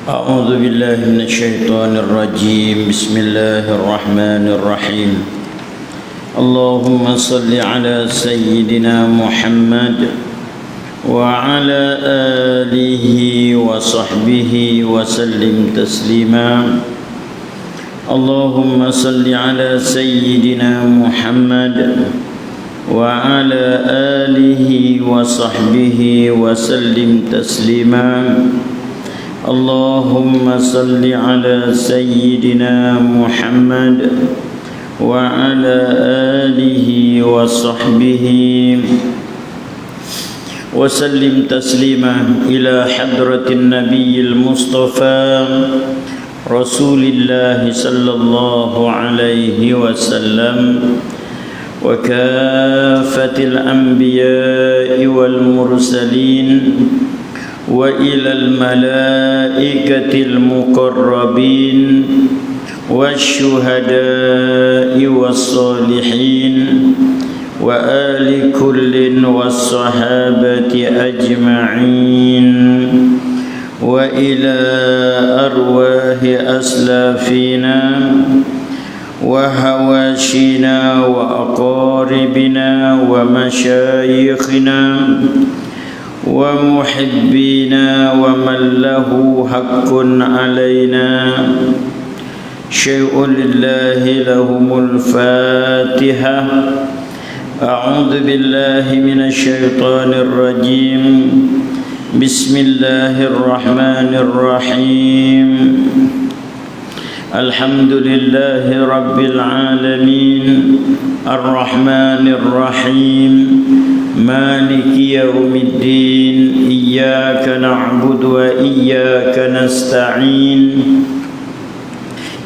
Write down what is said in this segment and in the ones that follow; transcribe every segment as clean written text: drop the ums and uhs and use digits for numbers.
أعوذ بالله من الشيطان الرجيم. بسم الله الرحمن الرحيم. اللهم صل على سيدنا محمد وعلى آله وصحبه وسلم تسليما. اللهم صل على سيدنا محمد وعلى آله وصحبه وسلم تسليما. اللهم صل على سيدنا محمد وعلى آله وصحبه وسلم تسليما إلى حضرة النبي المصطفى رسول الله صلى الله عليه وسلم وكافة الأنبياء والمرسلين وإلى الملائكة المقربين والشهداء والصالحين وآل كل والصحابة أجمعين وإلى أرواح أسلافنا وحواشينا وأقاربنا ومشايخنا ومحبينا ومن له حق علينا. شيء لله لهم الفاتحة. أعوذ بالله من الشيطان الرجيم. بسم الله الرحمن الرحيم. الحمد لله رب العالمين الرحمن الرحيم مالك يوم الدين. إياك نعبد وإياك نستعين.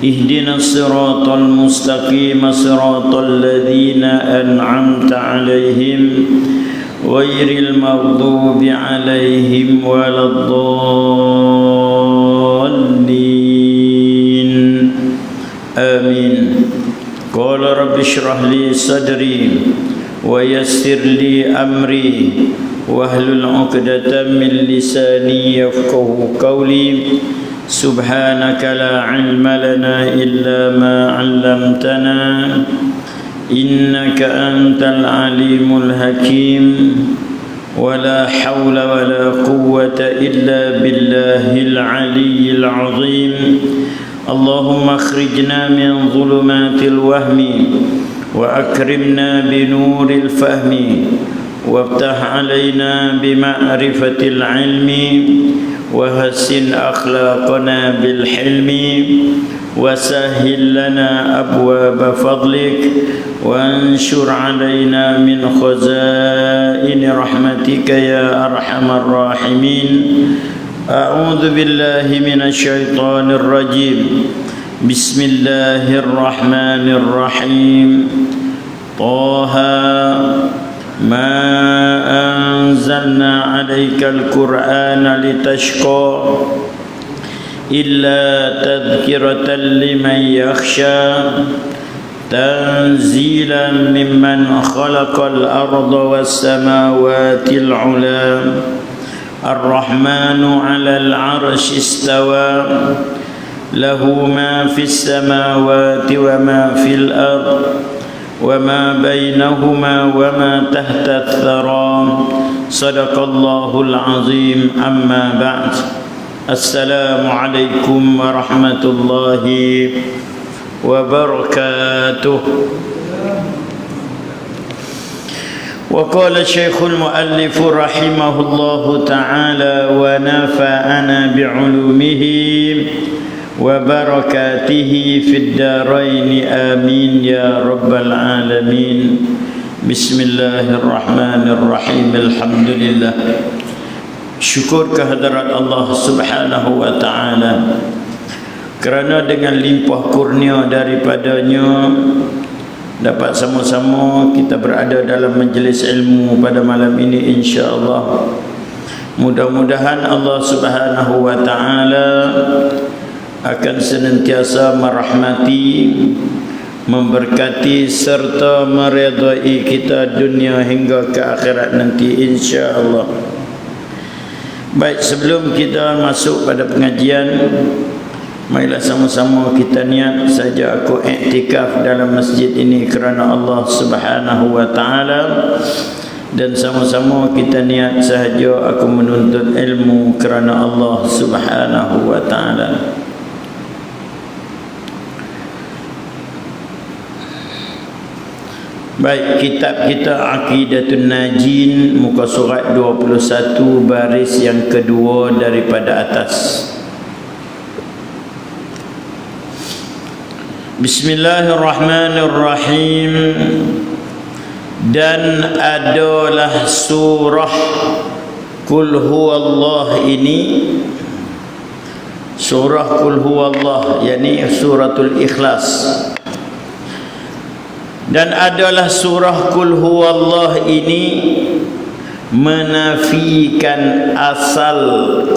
اهدنا الصراط المستقيم صراط الذين أنعمت عليهم غير المغضوب عليهم ولا الضالين. آمين. قال رب اشرح لي صدري ويسر لي أمري واحلل عقدة من لساني يفقهوا قولي. سبحانك لا علم لنا إلا ما علمتنا إنك أنت العليم الحكيم. ولا حول ولا قوة إلا بالله العلي العظيم. اللهم اخرجنا من ظلمات الوهم وأكرمنا بنور الفهم وافتح علينا بمعرفة العلم وحسن أخلاقنا بالحلم وسهل لنا أبواب فضلك وانشر علينا من خزائن رحمتك يا أرحم الراحمين. أعوذ بالله من الشيطان الرجيم. بسم الله الرحمن الرحيم. طه ما أنزلنا عليك القرآن لتشقى إلا تذكرة لمن يخشى تنزيلا ممن خلق الأرض والسماوات العلى. الرحمن على العرش استوى له ما في السماوات وما في الأرض وما بينهما وما تحت الثرى. صدق الله العظيم. أما بعد. السلام عليكم ورحمة الله وبركاته. وقال الشيخ المؤلف رحمه الله تعالى ونفعنا بعلومه وبركاته في الدارين آمين يا رب العالمين. بسم الله الرحمن الرحيم. الحمد لله. Syukur kehadirat Allah Subhanahu wa taala kerana dengan limpah kurnia daripadanya dapat sama-sama kita berada dalam majlis ilmu pada malam ini insya-Allah. Mudah-mudahan Allah Subhanahu wa taala akan senantiasa merahmati, memberkati serta meredai kita dunia hingga ke akhirat nanti insya-Allah. Baik, sebelum kita masuk pada pengajian, marilah sama-sama kita niat saja aku iktikaf dalam masjid ini kerana Allah Subhanahu wa taala, dan sama-sama kita niat sahaja aku menuntut ilmu kerana Allah Subhanahu wa taala. Baik, kitab kita Aqidatun Najin, muka surat 21, baris yang kedua daripada atas. Bismillahirrahmanirrahim. Dan adalah surah Qul Huwallah ini, surah Qul Huwallah, yakni suratul Ikhlas. Dan adalah surah Qul Huwallah ini menafikan asal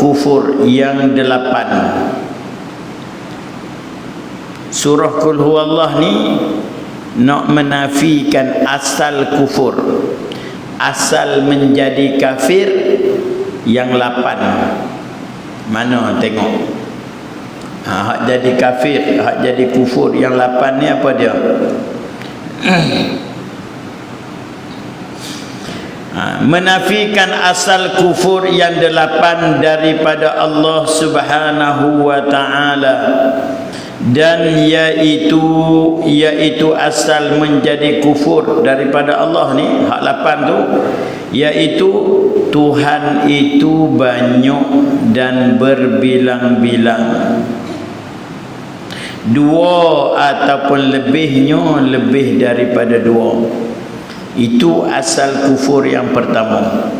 kufur yang 8. Surah Qul Huwallah ni nak menafikan asal kufur, asal menjadi kafir yang 8. Mana tengok? Hak jadi kafir, hak jadi kufur yang 8 ni apa dia? Menafikan asal kufur yang 8 daripada Allah Subhanahu wa taala, dan yaitu asal menjadi kufur daripada Allah ni, hak 8 tu, yaitu Tuhan itu banyak dan berbilang-bilang. 2 ataupun lebihnya, lebih daripada 2. Itu asal kufur yang pertama.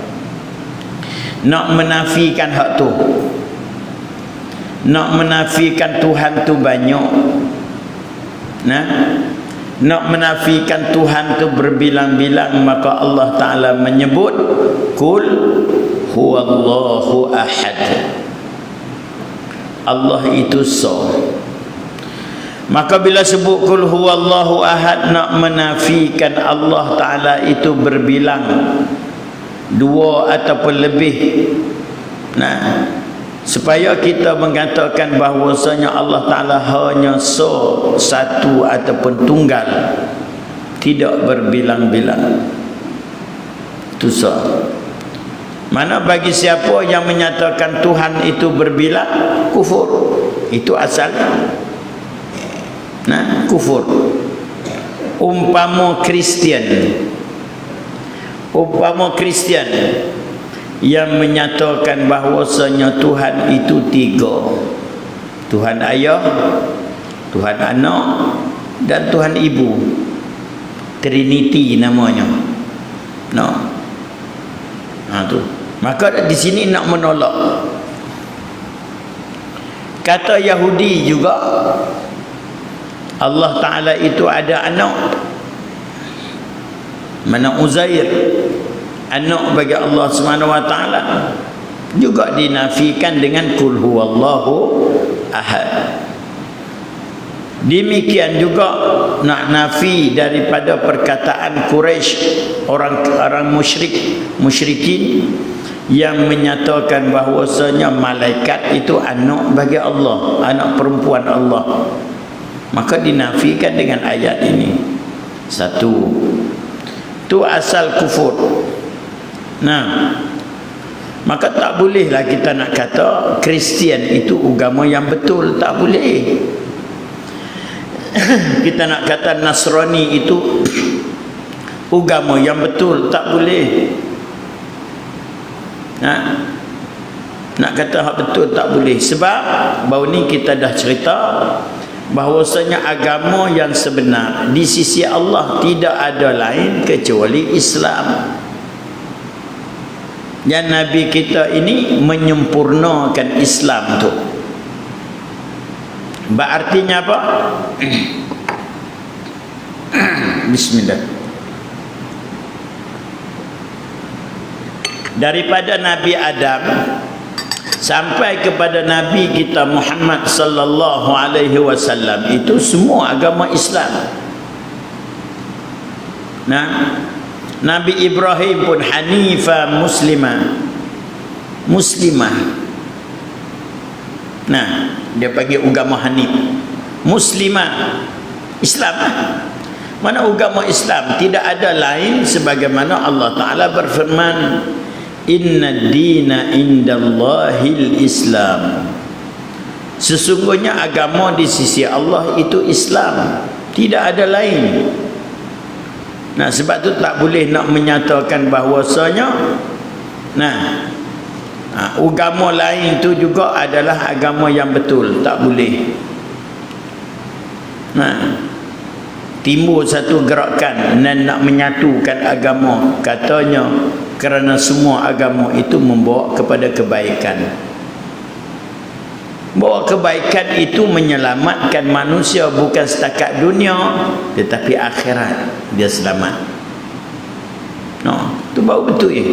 Nak menafikan hak tu, nak menafikan Tuhan tu banyak, nak menafikan Tuhan tu berbilang-bilang, maka Allah Ta'ala menyebut Qul Huwallahu Ahad. Allah itu Maka bila sebut Qul Huwallahu Ahad, nak menafikan Allah Ta'ala itu berbilang, 2 ataupun lebih. Supaya kita mengatakan bahawasanya Allah Ta'ala hanya satu ataupun tunggal, tidak berbilang-bilang. Itu Mana bagi siapa yang menyatakan Tuhan itu berbilang, kufur. Itu asalnya. Kufur. Umpama Kristian yang menyatakan bahawasanya Tuhan itu 3. Tuhan Ayah, Tuhan Anak, dan Tuhan Ibu. Trinity namanya. Tu. Maka di sini nak menolak. Kata Yahudi juga, Allah Ta'ala itu ada anak. Mana Uzair, anak bagi Allah Subhanahu wa taala, juga dinafikan dengan Qul Huwallahu Ahad. Demikian juga nak nafi daripada perkataan Quraisy, orang musyrikin yang menyatakan bahawasanya malaikat itu anak bagi Allah, anak perempuan Allah. Maka dinafikan dengan ayat ini. 1. Itu asal kufur. Maka tak bolehlah kita nak kata Kristian itu agama yang betul. Tak boleh. Kita nak kata Nasrani itu agama yang betul. Tak boleh. Nak kata hak betul tak boleh. Sebab baru ni kita dah cerita bahawasanya agama yang sebenar di sisi Allah tidak ada lain kecuali Islam. Dan Nabi kita ini menyempurnakan Islam tu. Berartinya apa? Bismillah. Daripada Nabi Adam sampai kepada Nabi kita Muhammad sallallahu alaihi wasallam, itu semua agama Islam. Nabi Ibrahim pun Hanifah Muslimah. Muslimah. Nah, dia panggil agama Hanif. Muslimah, Islam. Mana agama Islam tidak ada lain sebagaimana Allah Ta'ala berfirman, inna dina indallahil Islam. Sesungguhnya agama di sisi Allah itu Islam, tidak ada lain. Nah, sebab tu tak boleh nak menyatakan bahawasanya agama lain tu juga adalah agama yang betul, tak boleh. Timbul satu gerakan dan nak menyatukan agama, katanya kerana semua agama itu membawa kepada kebaikan. Bahawa kebaikan itu menyelamatkan manusia bukan setakat dunia, tetapi akhirat dia selamat. Itu baru betul ya.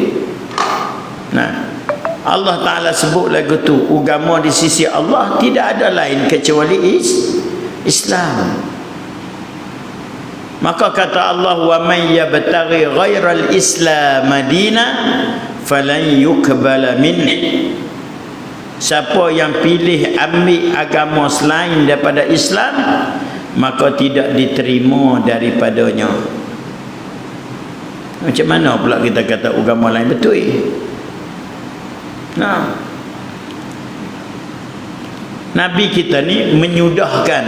Allah Ta'ala sebut lagu tu, agama di sisi Allah tidak ada lain kecuali Islam. Maka kata Allah, wa man yabtaghi ghairal islam madina falan yuqbala minhu. Siapa yang pilih ambil agama selain daripada Islam, maka tidak diterima daripadanya. Macam mana pula kita kata agama lain betul? Nabi kita ni menyudahkan,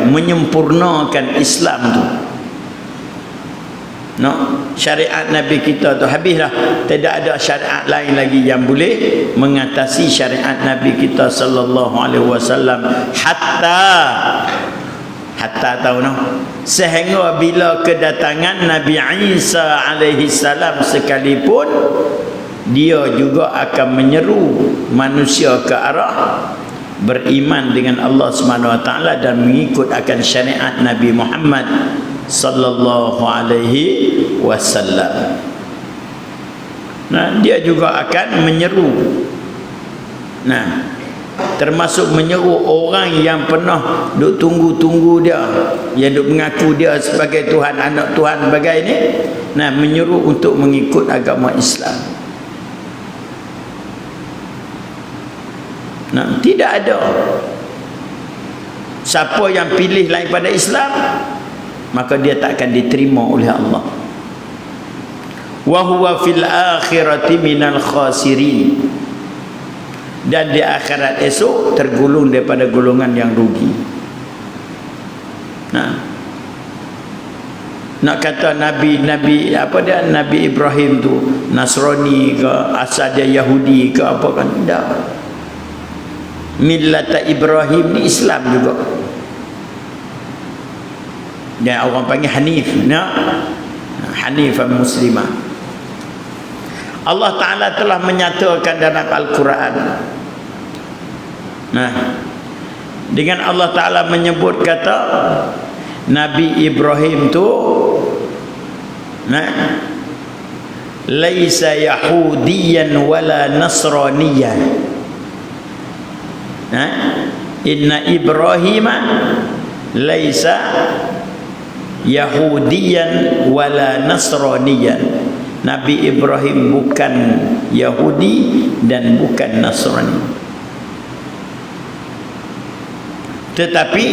menyempurnakan Islam tu. Syariat Nabi kita tu habislah. Tidak ada syariat lain lagi yang boleh mengatasi syariat Nabi kita sallallahu alaihi wasallam, hatta tahu sehingga bila kedatangan Nabi Isa alaihi salam sekalipun, dia juga akan menyeru manusia ke arah beriman dengan Allah Subhanahu wa taala dan mengikut akan syariat Nabi Muhammad sallallahu alaihi wasallam. Dia juga akan menyeru. Termasuk menyeru orang yang pernah duk tunggu-tunggu dia, yang duk mengaku dia sebagai Tuhan, anak Tuhan sebagai ini, menyeru untuk mengikut agama Islam. Tidak ada siapa yang pilih lain pada Islam, maka dia tak akan diterima oleh Allah. Wa huwa fil akhirati minal khasirin. Dan di akhirat esok tergolong daripada golongan yang rugi. Nak kata Nabi Ibrahim tu Nasrani ke, asal dia Yahudi ke apa kan? Tak. Millata Ibrahim ni Islam juga. Dan orang panggil Hanif, Hanifah Muslimah. Allah Ta'ala telah menyatakan dalam Al-Quran. Dengan Allah Ta'ala menyebut kata Nabi Ibrahim tu laisa yahudiyan wala nasraniyan. Inna Ibrahim laisa yahudiyan wala nasraniyan. Nabi Ibrahim bukan Yahudi dan bukan Nasrani, tetapi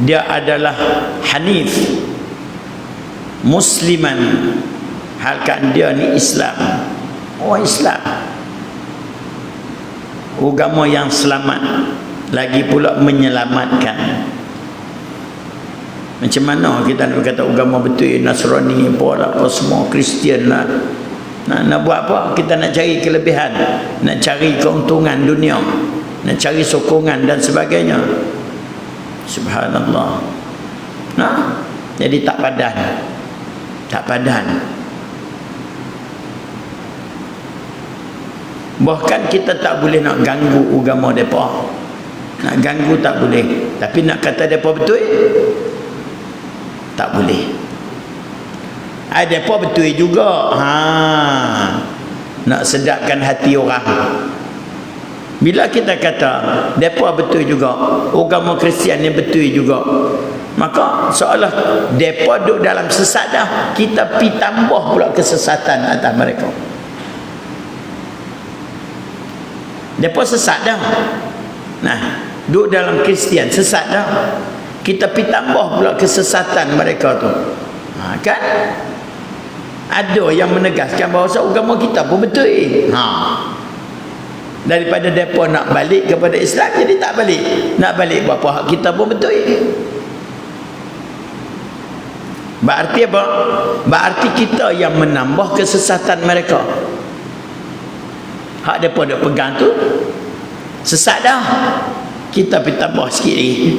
dia adalah Hanif, Musliman. Halkan dia ni Islam. Islam, agama yang selamat, lagi pula menyelamatkan. Macam mana kita nak kata agama betul, Nasrani apa semua, Kristian lah. Nak buat apa? Kita nak cari kelebihan, nak cari keuntungan dunia, nak cari sokongan dan sebagainya. Subhanallah. Jadi tak padan. Bahkan kita tak boleh nak ganggu agama mereka. Nak ganggu tak boleh, tapi nak kata mereka betul tak boleh. Mereka betul juga. Nak sedapkan hati orang. Bila kita kata mereka betul juga, agama Kristian ni betul juga, Maka seolah mereka duduk dalam sesat dah, kita pi tambah pula kesesatan atas mereka. Mereka sesat dah. Nah, duduk dalam Kristian sesat dah, kita pi tambah pula kesesatan mereka tu. Kan ada yang menegaskan bahawa agama kita pun betul. Daripada mereka nak balik kepada Islam, jadi tak balik. Nak balik berapa hak kita pun betul. Berarti apa? Berarti kita yang menambah kesesatan mereka. Hak mereka duk pegang tu sesat dah, kita pergi tambah sikit lagi.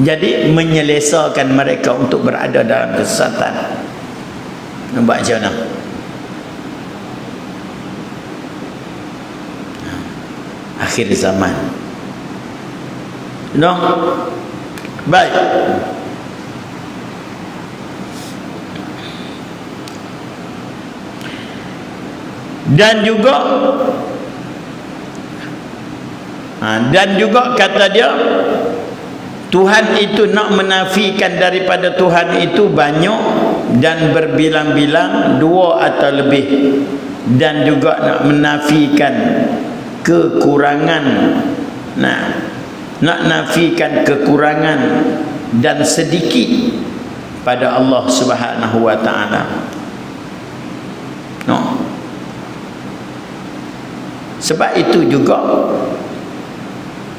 Jadi menyelesakan mereka untuk berada dalam kesesatan. Nampak macam mana? Akhir zaman. No? Baik. Dan juga kata dia, Tuhan itu nak menafikan daripada Tuhan itu banyak dan berbilang-bilang, dua atau lebih, dan juga nak menafikan kekurangan. Nak nafikan kekurangan dan sedikit pada Allah Subhanahu wa taala. Sebab itu juga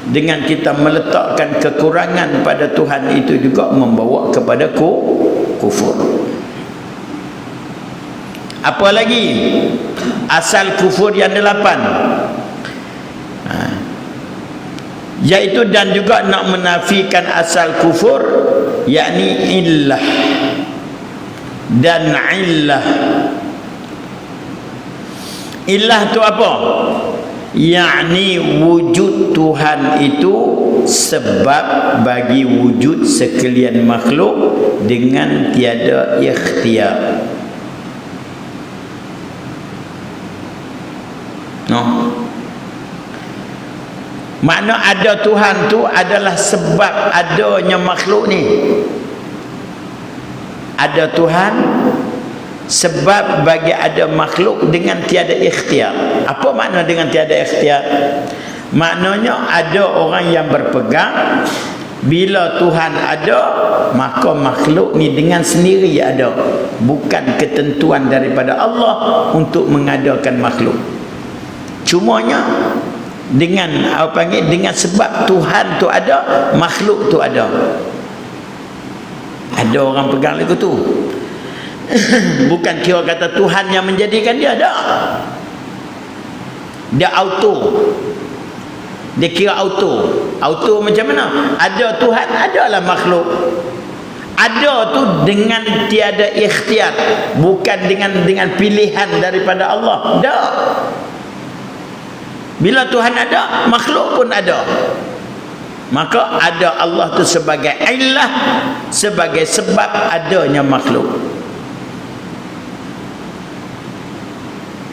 dengan kita meletakkan kekurangan pada Tuhan itu juga membawa kepada kufur. Apa lagi? Asal kufur yang 8. Iaitu dan juga nak menafikan asal kufur, yakni illah dan illah. Illah tu apa? Yakni wujud Tuhan itu sebab bagi wujud sekalian makhluk dengan tiada ikhtiar. Makna ada Tuhan tu adalah sebab adanya makhluk ni. Ada Tuhan sebab bagi ada makhluk dengan tiada ikhtiar. Apa makna dengan tiada ikhtiar? Maknanya ada orang yang berpegang bila Tuhan ada, maka makhluk ni dengan sendiri ada, bukan ketentuan daripada Allah untuk mengadakan makhluk. Cumanya dengan dengan sebab Tuhan tu ada, makhluk tu ada. Ada orang pegang lagu tu. Bukan kira kata Tuhan yang menjadikan dia, tak. Dia auto. Dia kira auto. Auto macam mana? Ada Tuhan, adalah makhluk. Ada tu dengan tiada ikhtiar, bukan dengan pilihan daripada Allah. Tak. Bila Tuhan ada, makhluk pun ada. Maka ada Allah tu sebagai illah, sebagai sebab adanya makhluk.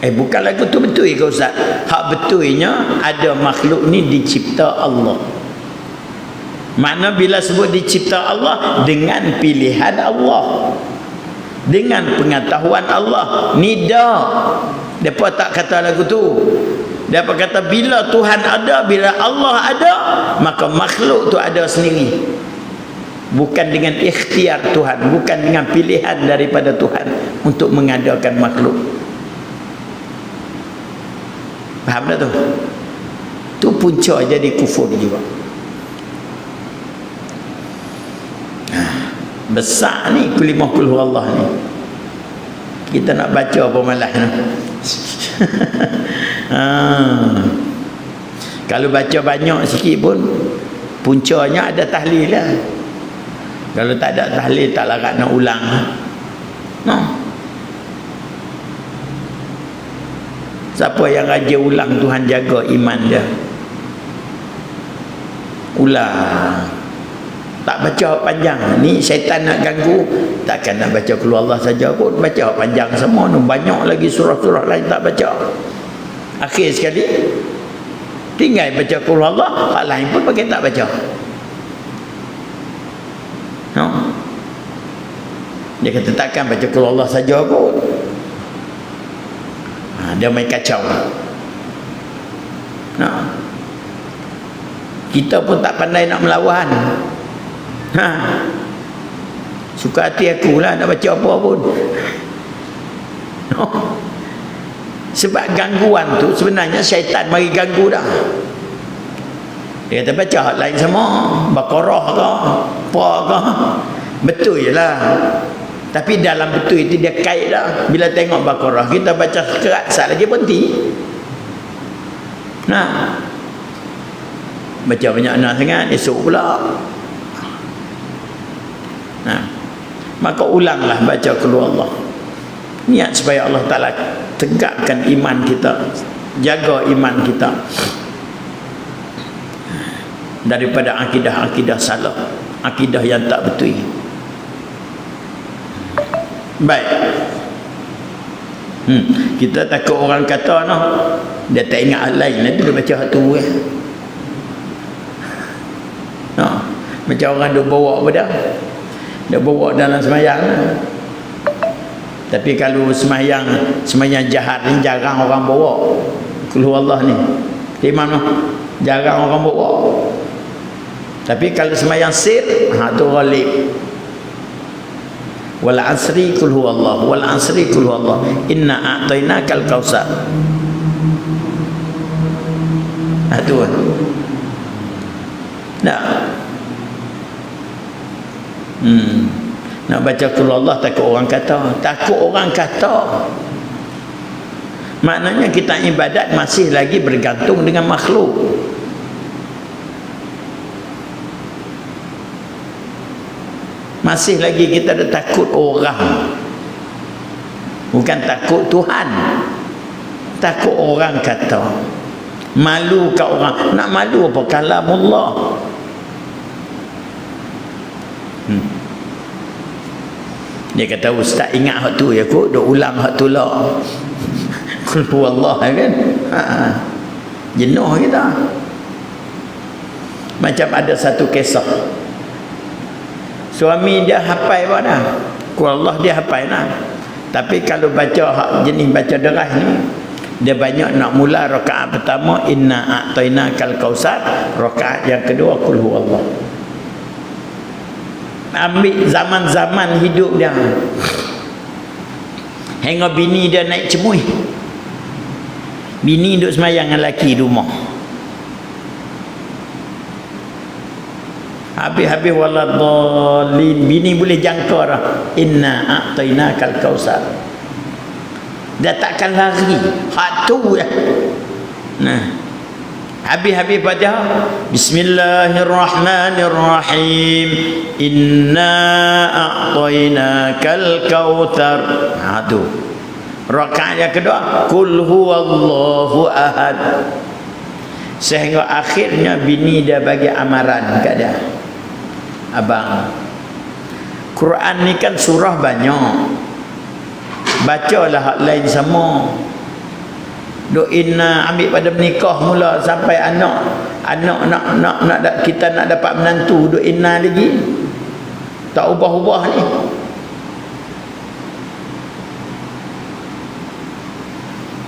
Bukan lagu tu betul ke Ustaz? Hak betulnya ada makhluk ni dicipta Allah. Makna bila sebut dicipta Allah, dengan pilihan Allah, dengan pengetahuan Allah. Ni dah. Depa tak kata lagu tu. Depa kata bila Tuhan ada, bila Allah ada, maka makhluk tu ada sendiri. Bukan dengan ikhtiar Tuhan, bukan dengan pilihan daripada Tuhan untuk mengadakan makhluk. Faham tak tu? Tu punca jadi kufur juga. Besar ni kulimah kul huwallah ni. Kita nak baca apa malah ni. Kalau baca banyak sikit pun puncanya ada tahlil lah. Kalau tak ada tahlil, tak larat nak ulang. Siapa yang rajin ulang, Tuhan jaga iman dia. Ulang. Tak baca panjang. Ni syaitan nak ganggu, takkan nak baca keluar Allah saja pun. Baca panjang semua. Banyak lagi surah-surah lain tak baca. Akhir sekali tinggal baca keluar Allah, hak lain pun bagi tak baca. No? Dia kata takkan baca qul Allah saja kot. Dia main kacau. No? Kita pun tak pandai nak melawan. Suka hati aku lah nak baca apa pun. No? Sebab gangguan tu sebenarnya syaitan mari ganggu dah. Dia kata baca lain sama, Baqarah ke apa ke, betul je lah. Tapi dalam betul itu dia kait dah. Bila tengok Baqarah kita baca kerat sat lagi berhenti. Nah, baca banyak sangat esok pula. Nah, maka ulanglah baca keluar Allah. Niat supaya Allah Ta'ala tegakkan iman kita, jaga iman kita daripada akidah-akidah salah, akidah yang tak betul. Baik. Kita takut orang kata noh, dia tak ingat hal lain, nanti dia baca hak tu macam orang dia bawa apa dah, dia bawa dalam semayang. Tapi kalau semayang jahat ni jarang orang bawa keluar Allah ni. Imam noh jarang orang bawa. Tapi kalau semayang sir, tu ghalib. Wal asri qul huwallah, wal asri qul huwallah, inna a'tainakal kautsar. Tu kan. Nak baca qul Allah takut orang kata. Maknanya kita ibadat masih lagi bergantung dengan makhluk. Masih lagi kita ada takut orang, bukan takut Tuhan. Takut orang kata, malu kat orang. Nak malu apa? Kalamullah. Dia kata ustaz ingat hak tu ya kot, duk ulang hak tu lah. Qul huwallah kan. Jenuh kita. Macam ada satu kisah, suami dia hafal apa dah, qul Allah dia hafal dah. Tapi kalau baca hak jenis baca deras ni, dia banyak nak mula rakaat pertama inna a'tainakal kautsar, rakaat yang kedua qul huwallah. Ambil zaman-zaman hidup dia, hingga bini dia naik cemui. Bini duduk semayang dengan lelaki di rumah. Habis-habis waladhalin, bini boleh jangka dah inna a'tainakal kautsar. Dia takkan lari hak tu ya. Nah, habis-habis Fatihah bismillahirrahmanirrahim inna a'tainakal kautsar. Tu rakaat yang kedua qul huwallahu ahad. Sehingga akhirnya bini dia bagi amaran kat dia, abang, Quran ni kan surah banyak, bacalah hak lain sama. Doina ambil pada menikah mula sampai anak nak kita nak dapat menantu, doina lagi tak ubah-ubah ni.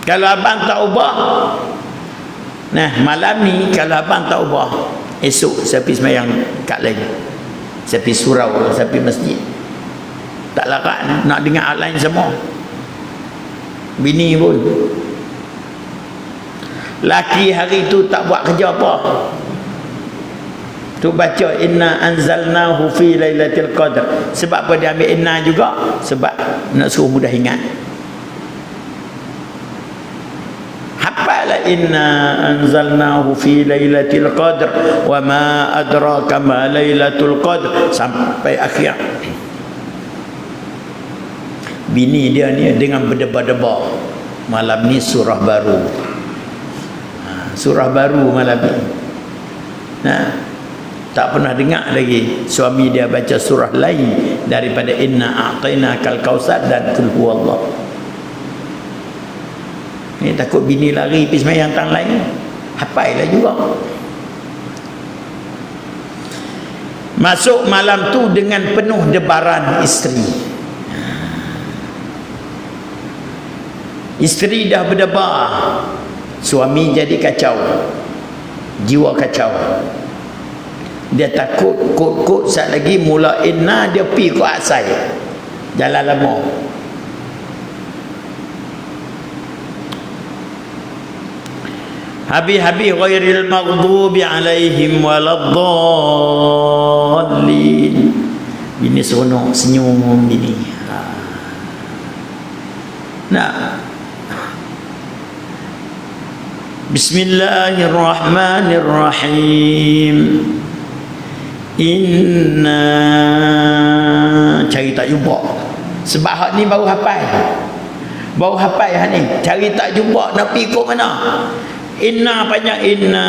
Kalau abang tak ubah, nah malam ni kalau abang tak ubah, esok saya pergi semayang kat lain, saya pergi surau, saya pergi masjid, tak larat nak dengar hal lain semua. Bini pun, laki hari tu tak buat kerja apa, tu baca inna anzalnahu fi lailatul qadr. Sebab apa dia ambil inna juga? Sebab nak suruh mudah ingat. Hafalah inna anzalnahu fi lailatul qadr wa ma adraka ma lailatul qadr sampai akhir. Bini dia ni dengan berdebar-debar, malam ni surah baru, surah baru malam ni. Tak pernah dengar lagi suami dia baca surah lain daripada inna a'tainakal kautsar dan qul huwallah. Ni takut bini lari pergi sembahyang tang lain, hafal lah juga. Masuk malam tu dengan penuh debaran isteri. Isteri dah berdebar, suami jadi kacau, jiwa kacau. Dia takut kot-kot saat lagi mula inna dia pi ke asai. Jalan lama. Habis-habis ghairil maghdubi alaihim waladdallin. Bini seronok senyum bini. Nah. Bismillahirrahmanirrahim. Inna, cari tak jumpa. Sebab hak ni baru hafal. Baru hafal hak ni. Cari tak jumpa nak pergi ke mana? Inna panjang inna.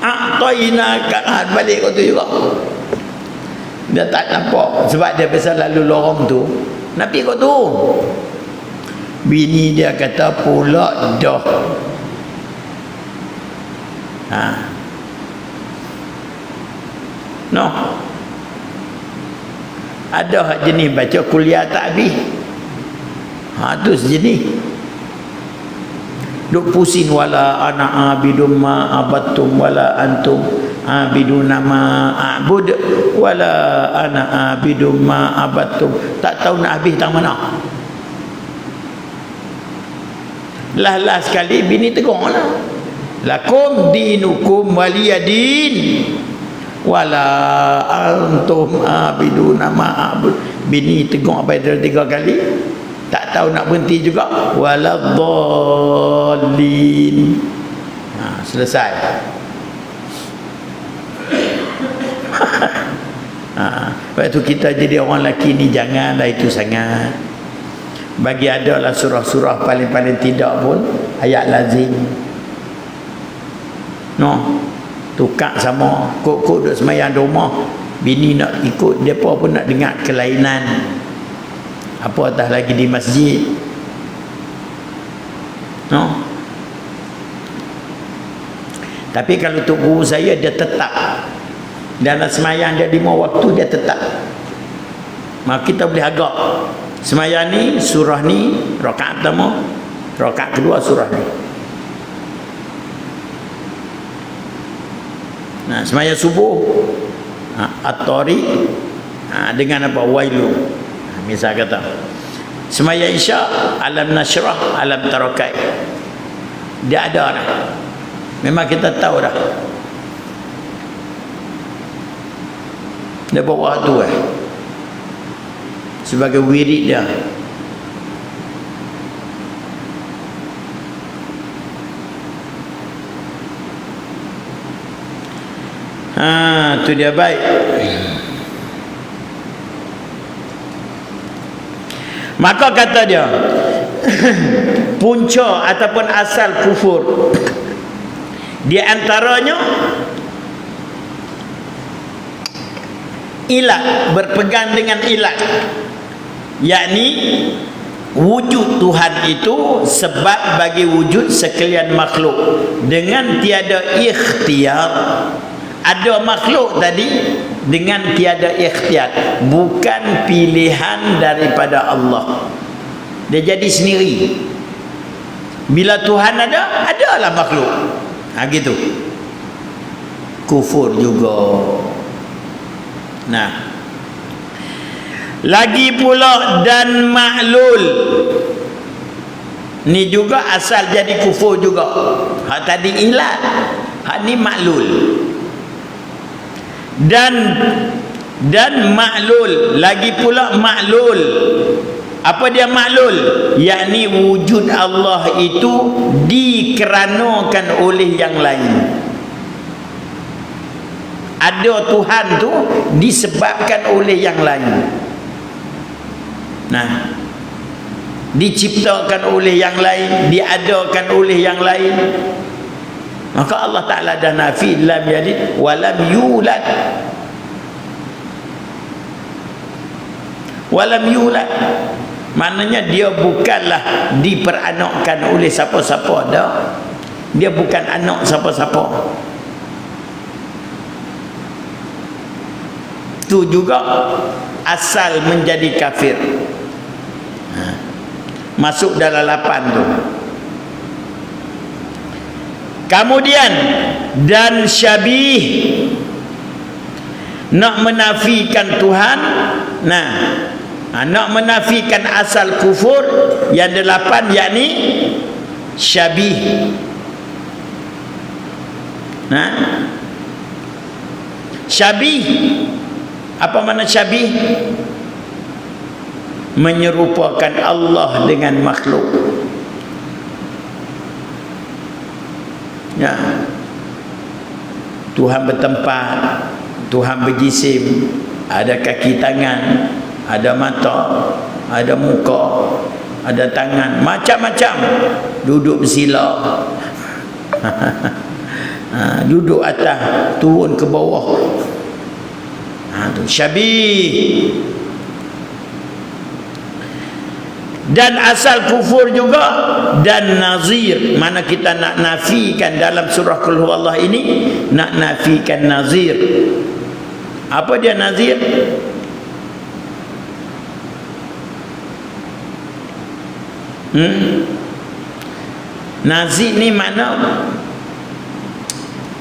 A'tayna kan balik kau tu juga. Dia tak nampak sebab dia biasa lalu lorong tu. Nak pergi kau tu. Bini dia kata pula dah. No. Ada hak jenis baca kuliah tak habis. Tu sejenis. Duk pusing wala ana abidum ma abattum wala antum abiduna ma a'bud wala ana abidum ma abattum. Tak tahu nak habis tang mana. Lah sekali bini tegur lah. Lakum dinukum waliyadin wala antum abiduna ma a'bud. Bini tegur apa dia 3 kali. Tak tahu nak berhenti juga. Waladdallin. Selesai. Lepas tu kita jadi orang lelaki ni janganlah itu sangat. Bagi adalah surah-surah paling-paling tidak pun ayat lazim. No. Tukar sama kok-kok duduk semayang di rumah. Bini nak ikut, depa pun nak dengar kelainan. Apa atas lagi di masjid. No. Tapi kalau untuk guru saya dia tetap dalam semayang dia 5 waktu dia tetap. Maka kita boleh agak semayang ni surah ni rakaat pertama, rakaat kedua surah ni. Nah, semayang subuh at-tariq dengan apa wailu. Misal kata semaya isya alam nasyrah alam tarakai. Dia ada dah. Memang kita tahu dah. Dia bawa tu sebagai wirid dia. Tu dia baik. Maka kata dia punca ataupun asal kufur di antaranya ilat, berpegang dengan ilat, yakni wujud Tuhan itu sebab bagi wujud sekalian makhluk dengan tiada ikhtiar. Ada makhluk tadi dengan tiada ikhtiar, bukan pilihan daripada Allah. Dia jadi sendiri. Bila Tuhan ada, adalah makhluk. Gitu. Kufur juga. Nah. Lagi pula dan maklul. Ni juga asal jadi kufur juga. Hak tadi ilat, hak ni maklul. Dan maklul, lagi pula maklul. Apa dia maklul? Yakni wujud Allah itu dikeranakan oleh yang lain. Ada Tuhan tu disebabkan oleh yang lain. Nah, diciptakan oleh yang lain, diadakan oleh yang lain. Maka Allah Ta'ala dah nafi lam yalid walam yulad. Walam yulad. Maknanya dia bukanlah diperanakkan oleh siapa-siapa dah. Dia bukan anak siapa-siapa. itu juga asal menjadi kafir. Masuk dalam 8 tu. Kemudian dan syabih, nak menafikan Tuhan. Nak menafikan asal kufur yang 8, yakni syabih. Syabih, apa makna syabih? Menyerupakan Allah dengan makhluk. Tuhan bertempat, Tuhan berjisim, ada kaki tangan, ada mata, ada muka, ada tangan, macam-macam. Duduk bersila, duduk atas, turun ke bawah. Tu syabih. Dan asal kufur juga, dan nazir. Mana kita nak nafikan dalam surah Qul Huwallah ini, nak nafikan nazir. Apa dia nazir? Nazir ni mana?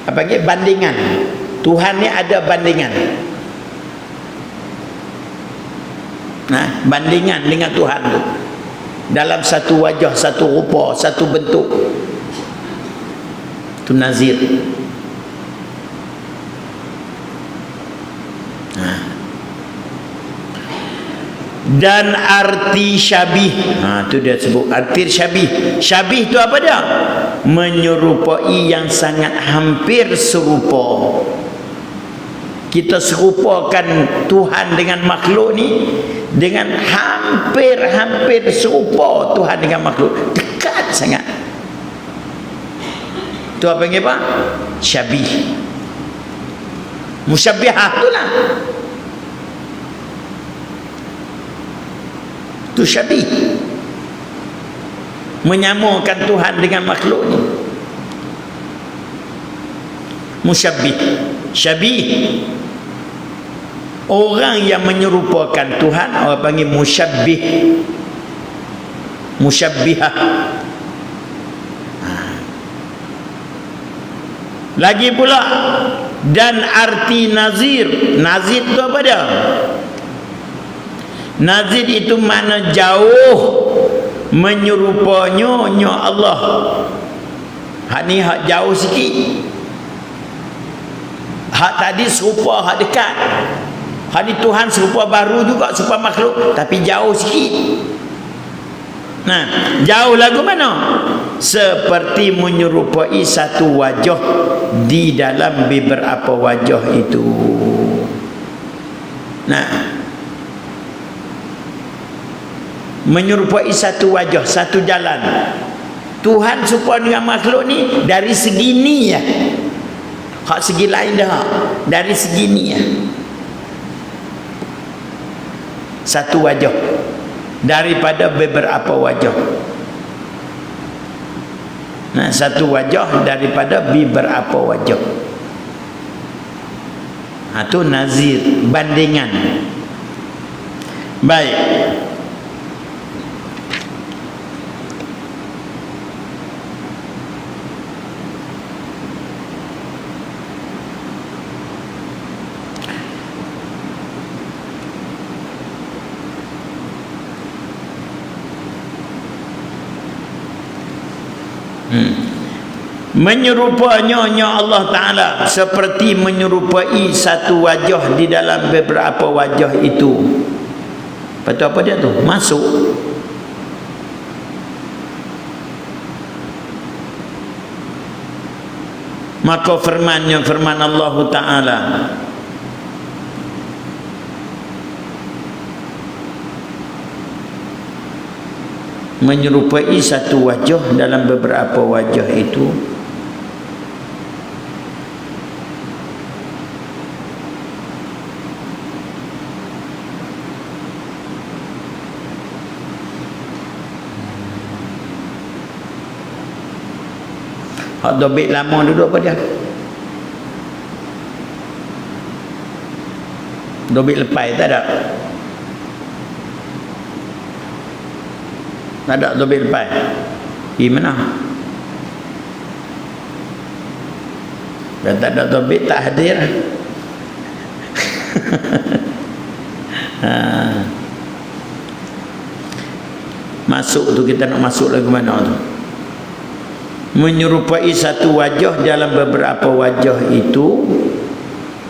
Apa ke? Bandingan. Tuhan ni ada bandingan. Bandingan dengan Tuhan tu dalam satu wajah, satu rupa, satu bentuk. Itu nazir. Dan arti syabih, tu dia sebut arti syabih. Syabih tu apa dia? Menyerupai yang sangat hampir serupa. Kita serupakan Tuhan dengan makhluk ni dengan hampir serupa Tuhan dengan makhluk, dekat sangat. Tu apa panggil apa? Syabih. Musyabbihah tu lah. Tu syabih, menyamakan Tuhan dengan makhluk ni. Musyabbih, syabih, orang yang menyerupakan Tuhan, orang panggil musyabbih, musyabbihah. Lagi pula, dan arti nazir. Nazir tu apa dia? Nazir itu mana jauh, menyerupanya Allah. Hak ni hak jauh sikit. Hak tadi serupa hak dekat. Hak ni Tuhan serupa baru juga, serupa makhluk, tapi jauh sikit. Jauh lagu mana? Seperti menyerupai satu wajah di dalam beberapa wajah itu. Menyerupai satu wajah, satu jalan. Tuhan serupa dengan makhluk ni dari segi ni ya. Hak segi lain dah. Dari segi ni ya. Satu wajah daripada beberapa wajah. Satu wajah daripada beberapa wajah. Itu nazir, bandingan. Baik. Menyerupanya Allah Ta'ala seperti menyerupai satu wajah di dalam beberapa wajah itu. Lepas tu apa dia tu? Masuk. Maka firman Allah Ta'ala, menyerupai satu wajah dalam beberapa wajah itu. Hak dobit lama duduk apa dia? Dobit lepai tak ada. Tak ada dobit lepai. Di mana? Dan tak ada dobit tak hadir. Masuk tu kita nak masuk lagu mana tu? Menyerupai satu wajah dalam beberapa wajah itu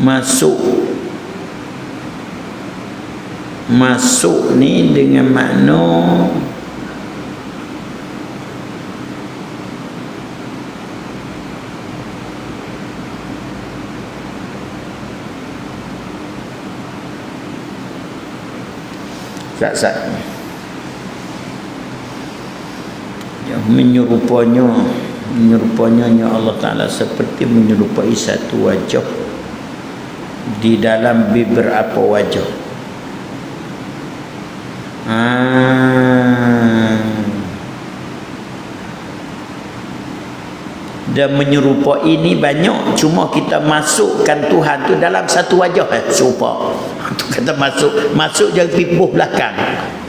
masuk ni dengan makna sat ya, menyerupanya Allah Ta'ala seperti menyerupai satu wajah di dalam beberapa wajah. Dan menyerupai ini banyak, cuma kita masukkan Tuhan tu dalam satu wajah serupa. Tu kata masuk je pipuh belakang.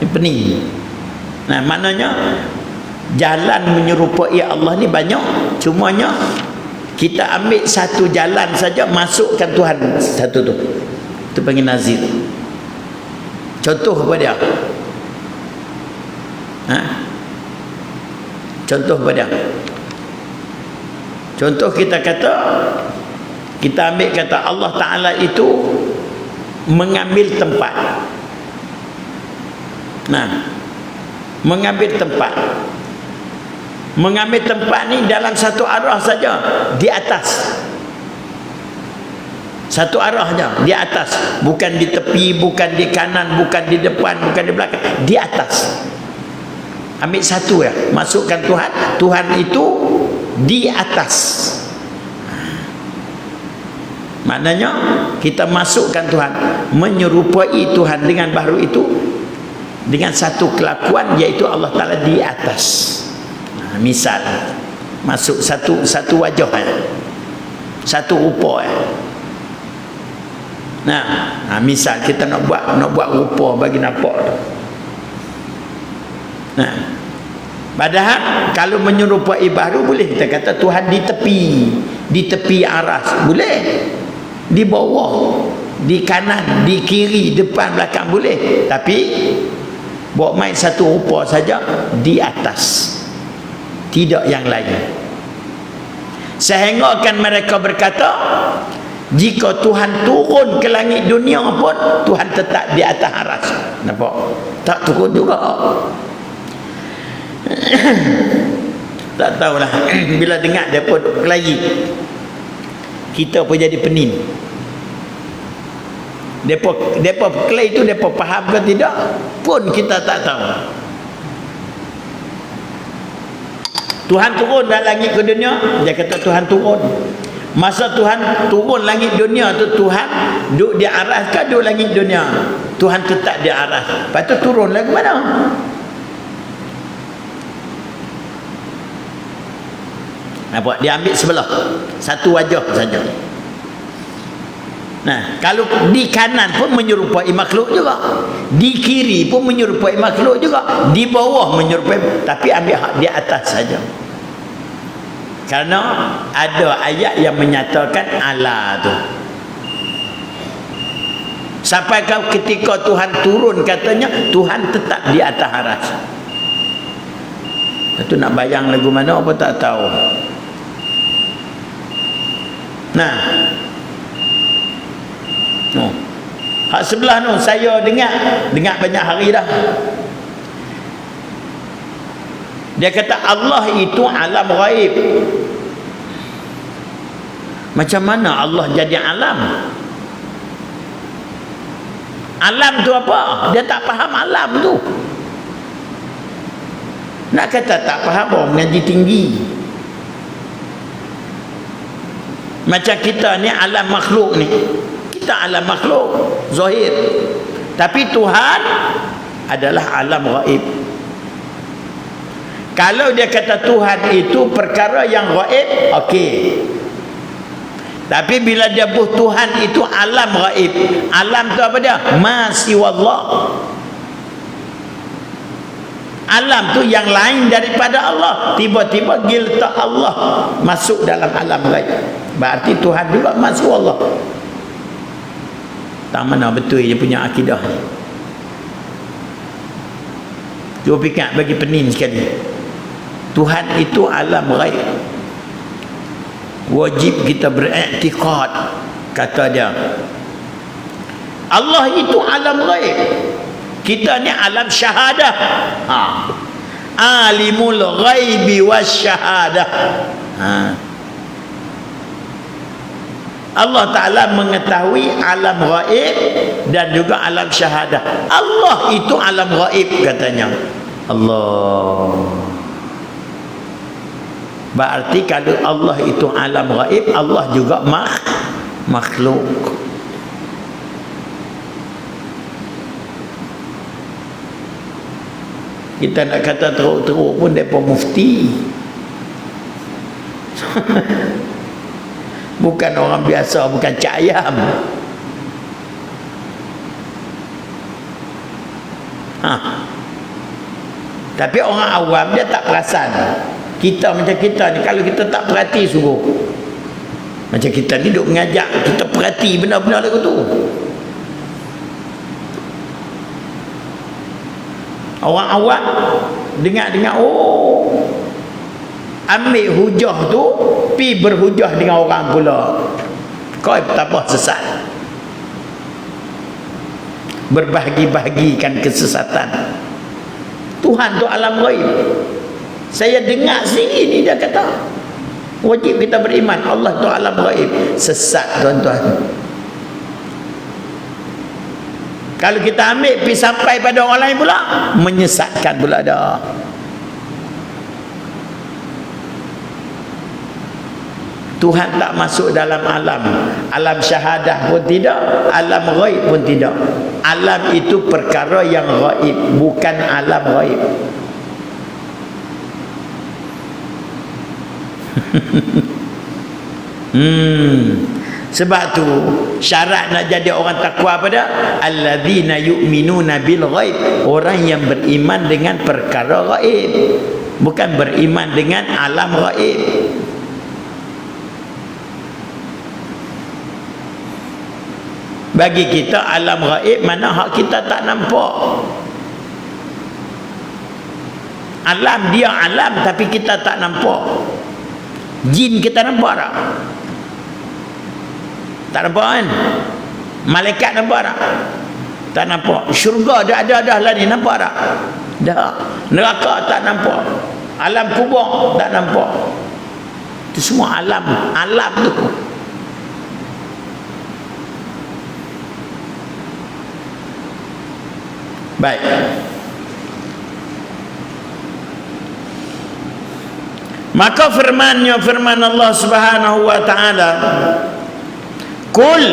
Ini pening. Nah, maknanya jalan menyerupai Allah ni banyak, cumanya kita ambil satu jalan saja masukkan Tuhan satu tu. Itu panggil nazir. Contoh apa dia? Contoh apa dia? Contoh kita kata, kita ambil kata Allah Ta'ala itu mengambil tempat. Nah, mengambil tempat. Mengambil tempat ni dalam satu arah saja, di atas. Satu arah saja, di atas. Bukan di tepi, bukan di kanan, bukan di depan, bukan di belakang. Di atas. Ambil satu ya, masukkan Tuhan. Tuhan itu di atas. Maknanya kita masukkan Tuhan, menyerupai Tuhan dengan baru itu dengan satu kelakuan, iaitu Allah Ta'ala di atas. Misal masuk satu wajah satu rupa misal kita nak buat rupa bagi nampak. Padahal kalau menyerupai baru boleh kita kata Tuhan di tepi aras boleh, di bawah, di kanan, di kiri, depan, belakang boleh, tapi buat main satu rupa saja, di atas, tidak yang lain. Sehingga kan mereka berkata, jika Tuhan turun ke langit dunia pun Tuhan tetap di atas aras. Nampak? Tak turun juga. Tak tahulah. Bila dengar dia pun lagi, kita pun jadi pening. Depa kelai itu depa faham ke tidak pun kita tak tahu. Tuhan turun dalam langit ke dunia, dia kata Tuhan turun. Masa Tuhan turun langit dunia tu, Tuhan duduk di aras ke duduk langit dunia? Tuhan tetap di aras. Lepas tu turun lagi mana? Nampak? Dia ambil sebelah, satu wajah saja. Nah, kalau di kanan pun menyerupai makhluk juga, di kiri pun menyerupai makhluk juga, di bawah menyerupai, tapi ambil hak di atas saja. Karena ada ayat yang menyatakan ala tu. Sampai ketika Tuhan turun, katanya Tuhan tetap di atas aras. Itu nak bayang lagu mana apa tak tahu. Nah, hak sebelah tu saya dengar banyak hari dah. Dia kata Allah itu alam ghaib. Macam mana Allah jadi alam? Alam tu apa? Dia tak faham alam tu. Nak kata tak faham, orang mengaji tinggi. Macam kita ni alam makhluk ni. Kita alam makhluk zahir, tapi Tuhan adalah alam ghaib. Kalau dia kata Tuhan itu perkara yang ghaib, okey. Tapi bila dia buh Tuhan itu alam gaib. Alam tu apa dia? Ma siwallah. Alam tu yang lain daripada Allah. Tiba-tiba letak Allah masuk dalam alam gaib. Berarti Tuhan juga ma siwallah. Tak mana betul dia punya akidah ni. Cuba fikir bagi pening sekali. Tuhan itu alam gaib. Wajib kita beriktikad, kata dia. Allah itu alam gaib. Kita ni alam syahadah. Alimul ghaibi wasyahadah. Allah Ta'ala mengetahui alam gaib dan juga alam syahadah. Allah itu alam gaib katanya. Allah. Berarti kalau Allah itu alam gaib, Allah juga makhluk. Kita nak kata teruk-teruk pun mereka mufti. Bukan orang biasa, bukan cak ayam. Tapi orang awam dia tak perasan. Kita macam kita ni, kalau kita tak perhati sungguh, macam kita ni duk mengajak, kita perhati benar-benar lagu tu. Orang awam dengar-dengar, oh, ambil hujah tu, pi berhujah dengan orang pula. Kau betapa sesat. Berbahagi-bahagikan kesesatan. Tuhan tu alam gaib. Saya dengar sendiri ni dia kata. Wajib kita beriman Allah tu alam gaib. Sesat tuan-tuan. Kalau kita ambil pergi sampai pada orang lain pula, menyesatkan pula dah. Tuhan tak masuk dalam alam. Alam syahadah pun tidak, alam gaib pun tidak. Alam itu perkara yang gaib, bukan alam gaib. Sebab tu syarat nak jadi orang takwa apa dia? Alladzina yu'minuna bil ghaib. Orang yang beriman dengan perkara gaib, bukan beriman dengan alam gaib. Bagi kita alam gaib mana hak kita tak nampak. Alam dia alam tapi kita tak nampak. Jin kita nampak tak? Tak nampak kan? Malaikat nampak tak? Tak nampak. Syurga dah ada dah lah ni, nampak tak? Dah. Neraka tak nampak. Alam kubur tak nampak. Itu semua alam. Alam tu. Baik. Maka firman Allah Subhanahu wa taala, kul,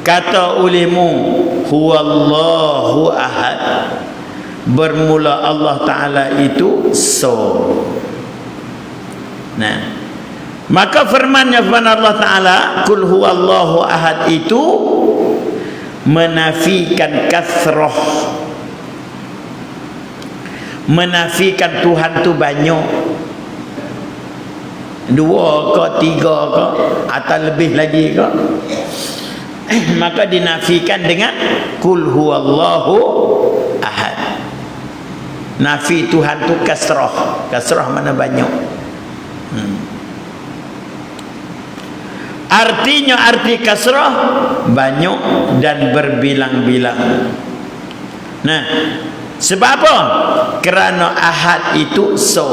kata olehmu, huwallahu ahad. Bermula Allah taala itu so. Nah, maka firman Allah taala, kul huwallahu ahad itu menafikan kasrah, menafikan Tuhan tu banyak, dua ke tiga ke atau lebih lagi ke, maka dinafikan dengan kul huwallahu ahad. Nafi Tuhan tu kasrah. Kasrah mana banyak. Artinya arti kasrah banyak dan berbilang-bilang. Nah, sebab apa? Kerana ahad itu so.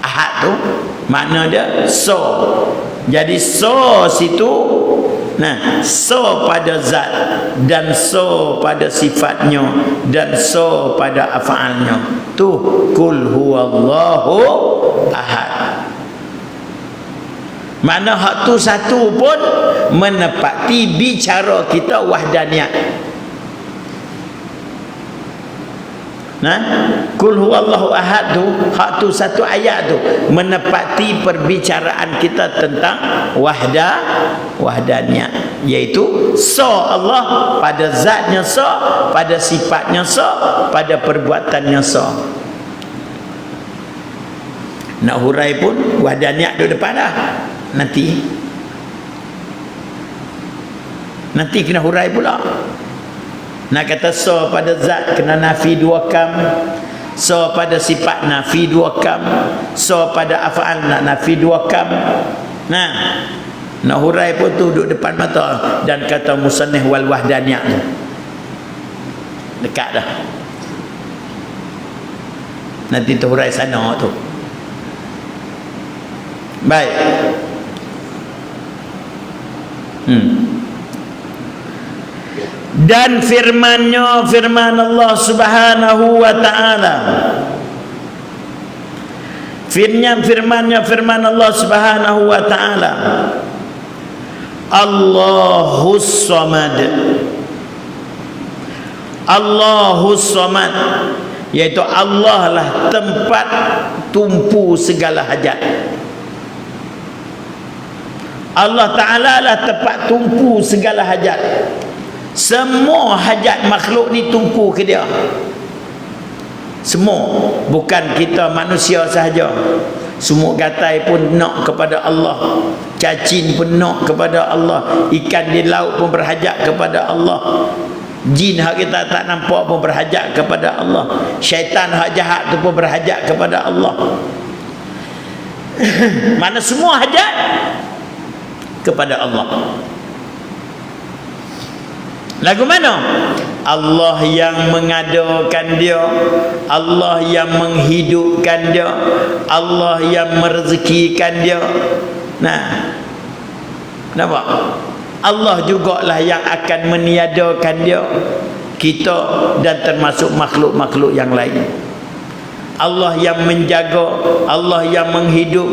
Ahad tu makna dia so. Jadi so situ, nah, so pada zat dan so pada sifatnya dan so pada af'alnya. Tu kul huwallahu ahad. Mana hak tu satu pun menepati bicara kita wahdaniyat. Kul huwallahu ahad tu, hak tu satu ayat tu menepati perbicaraan kita tentang wahdaniyat, iaitu Allah pada zatnya, pada sifatnya, pada perbuatannya. Nak hurai pun wahdaniyat duduk depan dah. Nanti kena hurai pula. Nak kata pada zat kena nafi 2 kam, pada sifat nafi 2 kam, pada af'al nak nafi 2 kam. Nak hurai pun tu duduk depan mata, dan kata musannif wal wahdaniyah tu dekat dah. Nanti tu hurai sana tu. Baik. Dan firman Allah Subhanahu wa ta'ala, firman Allah Subhanahu wa ta'ala, Allahus Samad. Allahus Samad, iaitu Allah lah tempat tumpu segala hajat. Allah Ta'ala lah tempat tumpu segala hajat. Semua hajat makhluk ni tumpu ke dia. Semua, bukan kita manusia sahaja. Semua gatai pun nak kepada Allah, cacing pun nak kepada Allah, ikan di laut pun berhajat kepada Allah, jin hak kita tak nampak pun berhajat kepada Allah, syaitan hak jahat tu pun berhajat kepada Allah. Mana semua hajat kepada Allah. Lagu mana? Allah yang mengadakan dia, Allah yang menghidupkan dia, Allah yang merezekikan dia. Nampak? Allah jugalah yang akan meniadakan dia, kita dan termasuk makhluk-makhluk yang lain. Allah yang menjaga, Allah yang menghidup.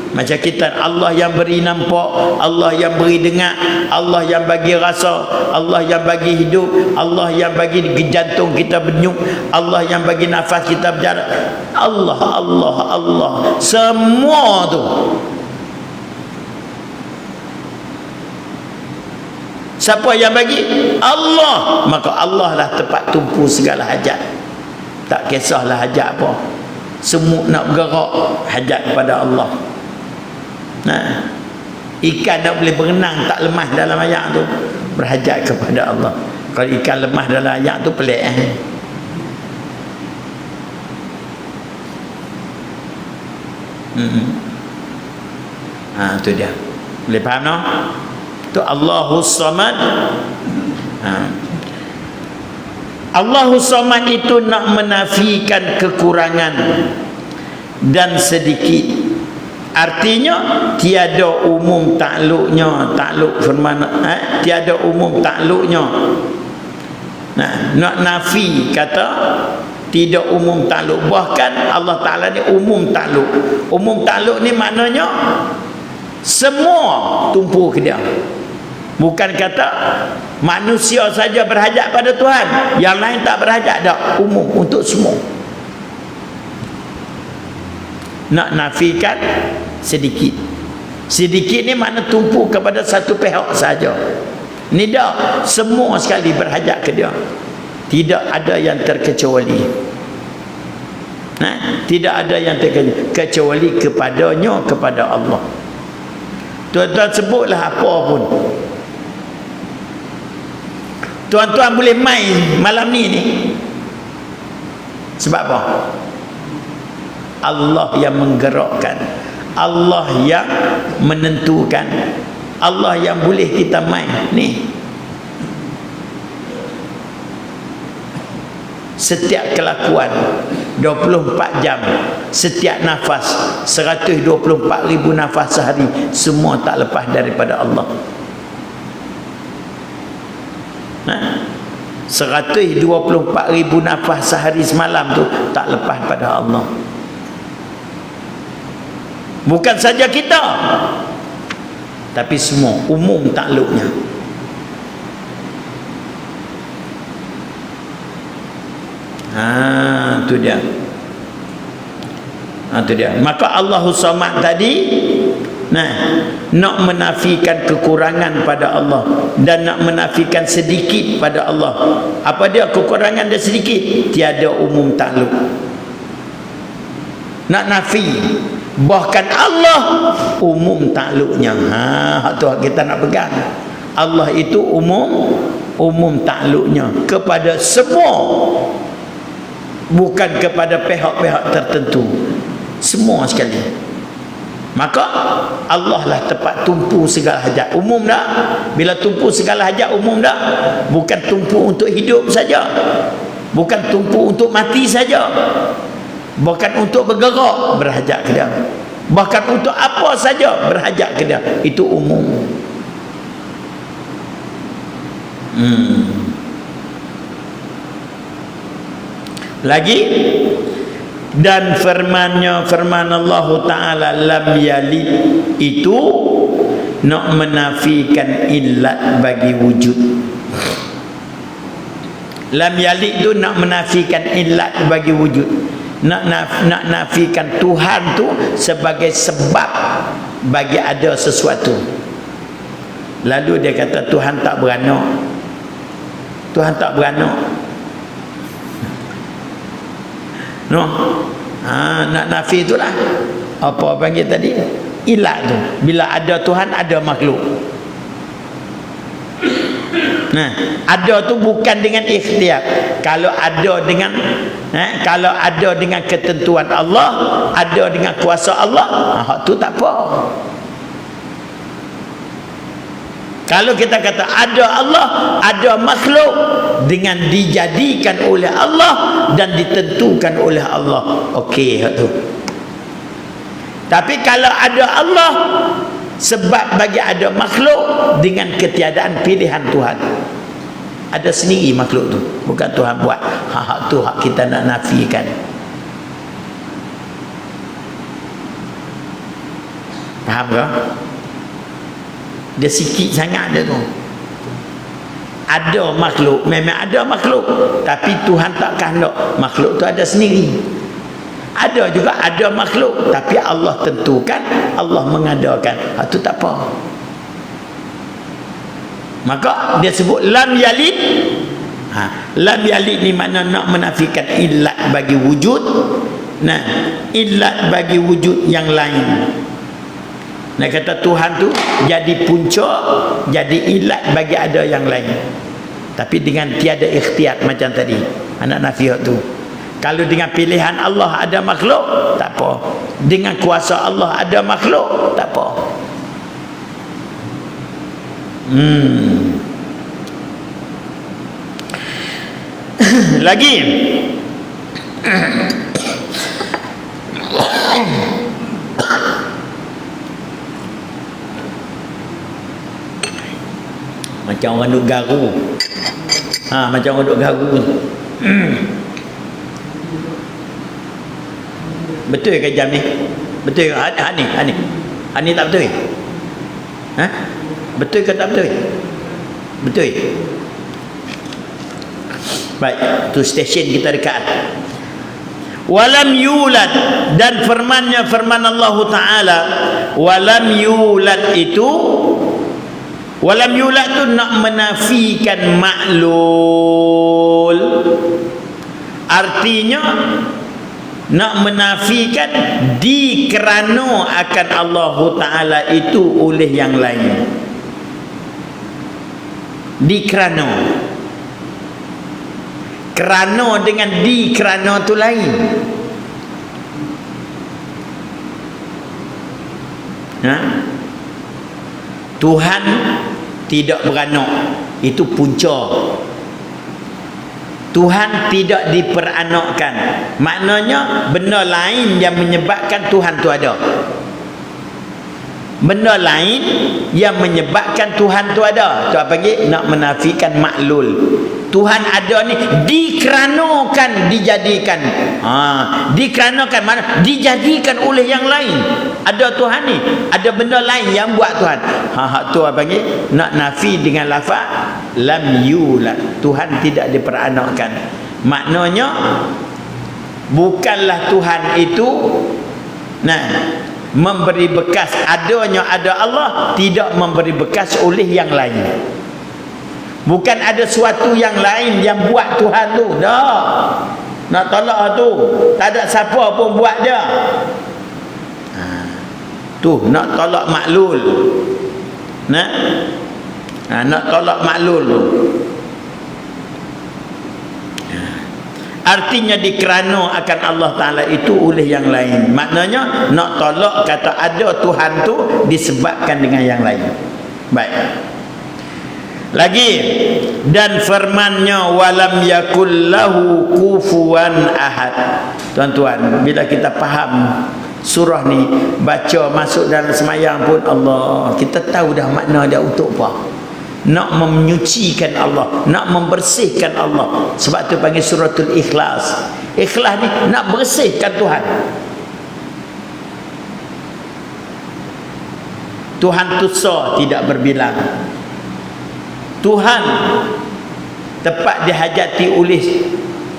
Macam kita, Allah yang beri nampak, Allah yang beri dengar, Allah yang bagi rasa, Allah yang bagi hidup, Allah yang bagi jantung kita berdenyut, Allah yang bagi nafas kita berjarak. Allah semua tu. Siapa yang bagi? Allah. Maka Allah lah tempat tumpu segala hajat. Tak kisahlah hajat apa, semut nak bergerak, hajat kepada Allah. Ikan tak boleh berenang, tak lemah dalam air tu, berhajat kepada Allah. Kalau ikan lemah dalam air tu pelik. Tu dia. Boleh faham no? Tu Allahus Samad. Allahus Samad itu nak menafikan kekurangan dan sedikit. Artinya tiada umum takluknya, takluk firman tiada umum takluknya. Nak nafi kata tidak umum takluk. Bahkan Allah Ta'ala ni umum takluk. Umum takluk ni maknanya semua tumpu ke dia. Bukan kata manusia saja berhajat pada Tuhan, yang lain tak berhajat. Tak, umum untuk semua. Nak nafikan sedikit. Sedikit ni makna tumpu kepada satu pihak saja. Ni dah semua sekali berhajat ke dia. Tidak ada yang terkecuali. Tidak ada yang terkecuali kepadanya, kepada Allah. Tuan-tuan sebutlah apa pun. Tuan-tuan boleh main malam ni. Sebab apa? Allah yang menggerakkan, Allah yang menentukan, Allah yang boleh kita main ni. Setiap kelakuan 24 jam, setiap nafas 124,000 nafas sehari, semua tak lepas daripada Allah. 124,000 nafas sehari semalam tu tak lepas pada Allah. Bukan saja kita, tapi semua umum takluknya. tu dia. Tu dia. Maka Allahus Samad tadi nak menafikan kekurangan pada Allah dan nak menafikan sedikit pada Allah. Apa dia kekurangan dia sedikit? Tiada umum takluk. Nak nafi bahkan Allah umum takluknya. Tu kita nak pegang. Allah itu umum takluknya kepada semua, bukan kepada pihak-pihak tertentu, semua sekali. Maka Allah lah tempat tumpu segala hajat. Umum dah. Bila tumpu segala hajat umum dah. Bukan tumpu untuk hidup saja, bukan tumpu untuk mati saja, bukan untuk bergerak, berhajat ke dia. Bahkan untuk apa saja berhajat ke dia. Itu umum. Lagi, dan firman Allah Ta'ala lam yalid itu nak menafikan illat bagi wujud. Lam yalid tu nak menafikan illat bagi wujud. Nak nafikan Tuhan tu sebagai sebab bagi ada sesuatu. Lalu dia kata Tuhan tak beranak. Tuhan tak beranak. Nak nafi itulah apa panggil tadi? Ilat tu. Bila ada Tuhan, ada makhluk. Ada tu bukan dengan ikhtiar. Kalau ada dengan ketentuan Allah, ada dengan kuasa Allah, hak tu tak apa. Kalau kita kata ada Allah, ada makhluk dengan dijadikan oleh Allah dan ditentukan oleh Allah, okey hak tu. Tapi kalau ada Allah sebab bagi ada makhluk dengan ketiadaan pilihan Tuhan. Ada sendiri makhluk tu, bukan Tuhan buat. Hak tu hak kita nak nafikan. Faham ke? Dia sikit sangat dia tu. Ada makhluk, memang ada makhluk, tapi Tuhan tak kehendak makhluk tu ada sendiri. Ada juga ada makhluk, tapi Allah tentukan, Allah mengadakan. Itu tak apa. Maka dia sebut lam yalid. Lam yalid ni makna nak menafikan illat bagi wujud. Illat bagi wujud yang lain. Nak kata Tuhan tu jadi punca, jadi ilat bagi ada yang lain. Tapi dengan tiada ikhtiar macam tadi. Anak nafiat tu. Kalau dengan pilihan Allah ada makhluk, tak apa. Dengan kuasa Allah ada makhluk, tak apa. Lagi. Macam orang duk garu. Macam orang duk garu. Betul ke jam ni? Betul ke? Hani tak betul? Betul ke tak betul? Betul. Baik, tu stesen kita dekat. Walam yulad, dan firman Allah Ta'ala walam yulad itu, walam yulad tu nak menafikan maklul. Artinya nak menafikan dikerana akan Allah Ta'ala itu oleh yang lain. Dikerana. Kerana dengan dikerana tu lain. Tuhan tidak beranak, itu punca. Tuhan tidak diperanakkan, maknanya benda lain yang menyebabkan Tuhan tu ada. Benda lain yang menyebabkan Tuhan tu ada. Tu apa lagi? Nak menafikan maklul. Tuhan ada ni dikeranakan, dijadikan. Dikeranakan mana? Dijadikan oleh yang lain. Ada Tuhan ni, ada benda lain yang buat Tuhan. Tu apa lagi? Nak nafi dengan lafaz lam yulad. Tuhan tidak diperanakkan. Maknanya bukanlah Tuhan itu memberi bekas adanya ada Allah, tidak memberi bekas oleh yang lain. Bukan ada suatu yang lain yang buat Tuhan tu. Dah. Nak tolak tu, tak ada siapa pun buat dia. Tu nak tolak maklul. Nak tolak maklul tu. Artinya dikerana akan Allah Ta'ala itu oleh yang lain. Maknanya nak tolak kata ada Tuhan tu disebabkan dengan yang lain. Baik. Lagi, dan firman-Nya walam yakul lahu kufuwan ahad. Tuan-tuan, bila kita faham surah ni, baca masuk dalam semayang pun Allah, kita tahu dah makna dia untuk apa. Nak menyucikan Allah, nak membersihkan Allah. Sebab tu panggil suratul ikhlas. Ikhlas ni nak bersihkan Tuhan. Tuhan tu sah, tidak berbilang. Tuhan tepat dihajati oleh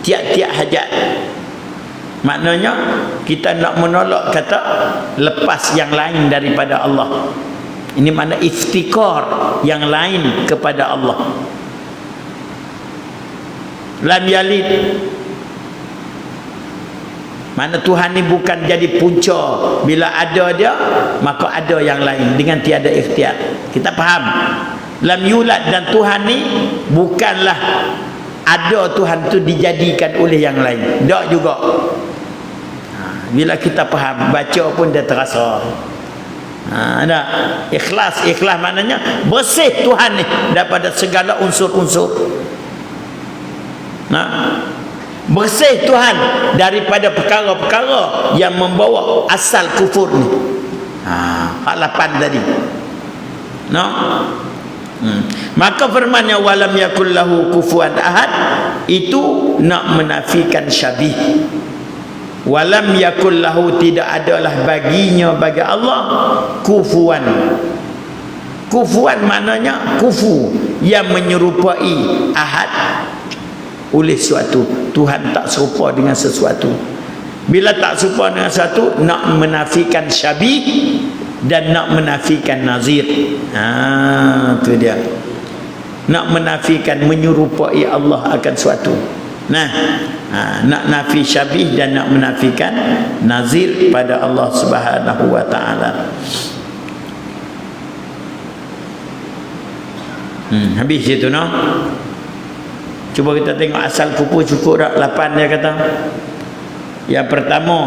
tiap-tiap hajat. Maknanya kita nak menolak kata lepas yang lain daripada Allah. Ini makna iftikar yang lain kepada Allah. Lam yalid, mana Tuhan ni bukan jadi punca. Bila ada dia, maka ada yang lain dengan tiada ikhtiar. Kita faham? Lam yulad, dan Tuhan ni bukanlah ada Tuhan tu dijadikan oleh yang lain. Tak juga. Bila kita faham, baca pun dia terasa. Ada ikhlas. Ikhlas maknanya bersih Tuhan ni daripada segala unsur-unsur. Bersih Tuhan daripada perkara-perkara yang membawa asal kufur ni. Hak 8 tadi. Maka firman-Nya walam yakul lahu kufuwan ahad itu nak menafikan syabih. Walam yakul lahu, tidak adalah baginya bagi Allah kufuwan. Kufuwan maknanya kufu, yang menyerupai ahad oleh suatu. Tuhan tak serupa dengan sesuatu. Bila tak serupa dengan sesuatu, nak menafikan syabih dan nak menafikan nazir. Itu dia. Nak menafikan, menyerupai Allah akan suatu. Nak nafi syabih dan nak menafikan nazir pada Allah Subhanahu wa taala. Habis itu Cuba kita tengok asal kufu cukup tak? 8 dia kata. Yang pertama,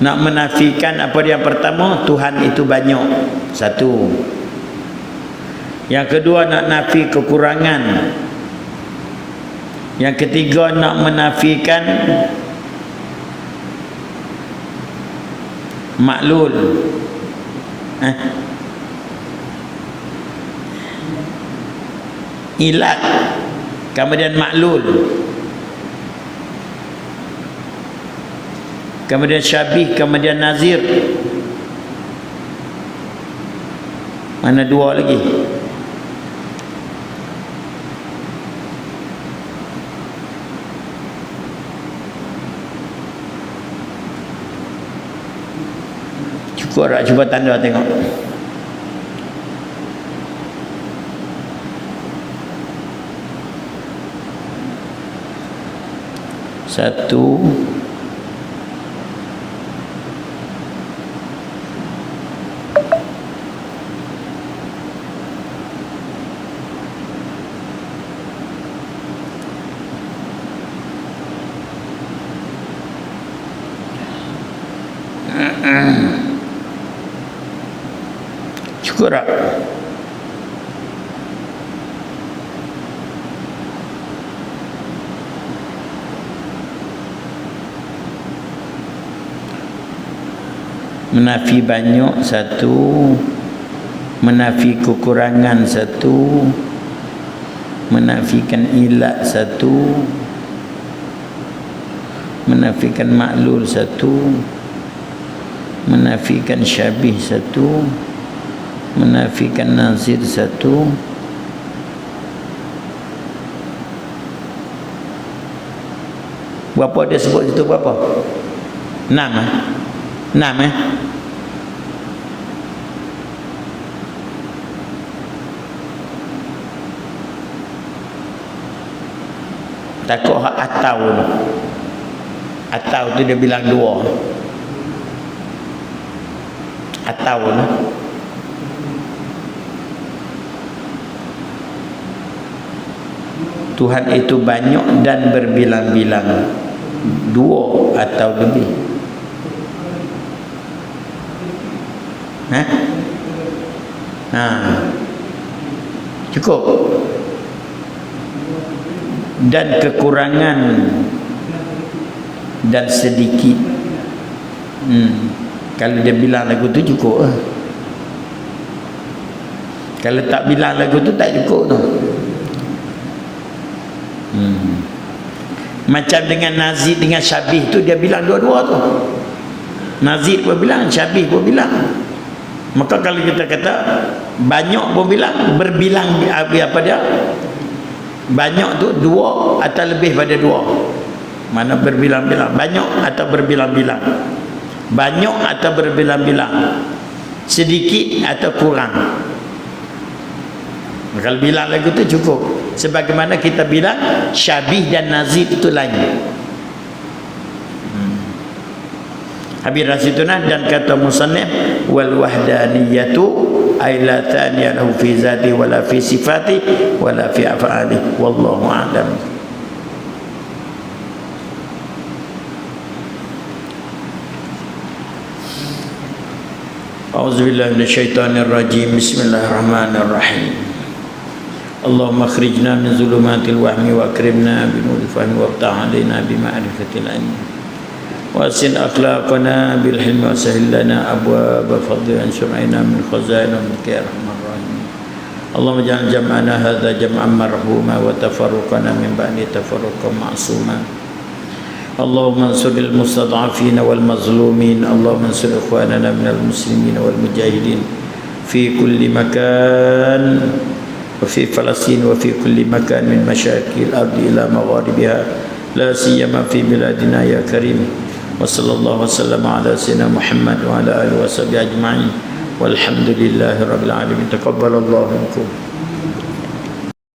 nak menafikan apa dia? Pertama, Tuhan itu banyak. Satu. Yang kedua, nak nafi kekurangan. Yang ketiga, nak menafikan maklul. Ilat, kemudian maklul, kemudian syabih, kemudian nazir. Mana 2 lagi? Cukup tak? Cuba tanda tengok. Satu, cukup tak? Menafi banyak satu, menafi kekurangan satu, menafikan ilat satu, menafikan maklul satu, menafikan syabih satu, menafikan nazir satu, Berapa dia sebut situ berapa? 6 eh? 6 eh? Takut hak atau tu. Atau tu dia bilang 2. Atau tu. Tuhan itu banyak dan berbilang-bilang, 2 atau lebih. Cukup. Dan kekurangan dan sedikit. Kalau dia bilang lagu tu cukup lah. Kalau tak bilang lagu tu tak cukup tu. Macam dengan nazid dengan syabih tu, dia bilang dua-dua tu. Nazid pun bilang, syabih pun bilang. Maka kalau kita kata banyak pun bilang, berbilang apa dia? Banyak tu 2 atau lebih pada 2. Mana berbilang-bilang? Banyak atau berbilang-bilang? Banyak atau berbilang-bilang? Sedikit atau kurang? Kalau bilang lagu tu cukup. Sebagaimana kita bilang syabih dan nazid itu lain. Habis rasituna dan kata musannif wal wahdaniyatu ay la thaniya lahu fi zati wala fi sifati wala fi af'ali wallahu a'lam. A'udzubillahi minasyaitonir rajim. Bismillahirrahmanirrahim. Allahumma akhrijna min zulumatil wahmi wa akrimna bi nuril fahmi wa ftah alaina bi ma'rifatil ilmi wa sin akhlaqana bil hilmi wa sahhil lana abwaab fadli ansur'ina min khazain mulki arhamar rahim. Allahumma ja'al jam'ana hadha jam'an marhuma wa tafarruqana min ba'di tafarruqan ma'suma. Allahumma ansuril mustad'afin wal mazlumin. Allahumma ansur ikhwanana minal muslimin wal mujahidin fi kulli makan وفي فلسطين وفي كل مكان من مشارق الأرض إلى مغاربها لا سيما في بلادنا يا كريم. وصلى الله وسلم على سيدنا محمد وعلى آله وصحبه أجمعين والحمد لله رب العالمين. تقبل الله منكم.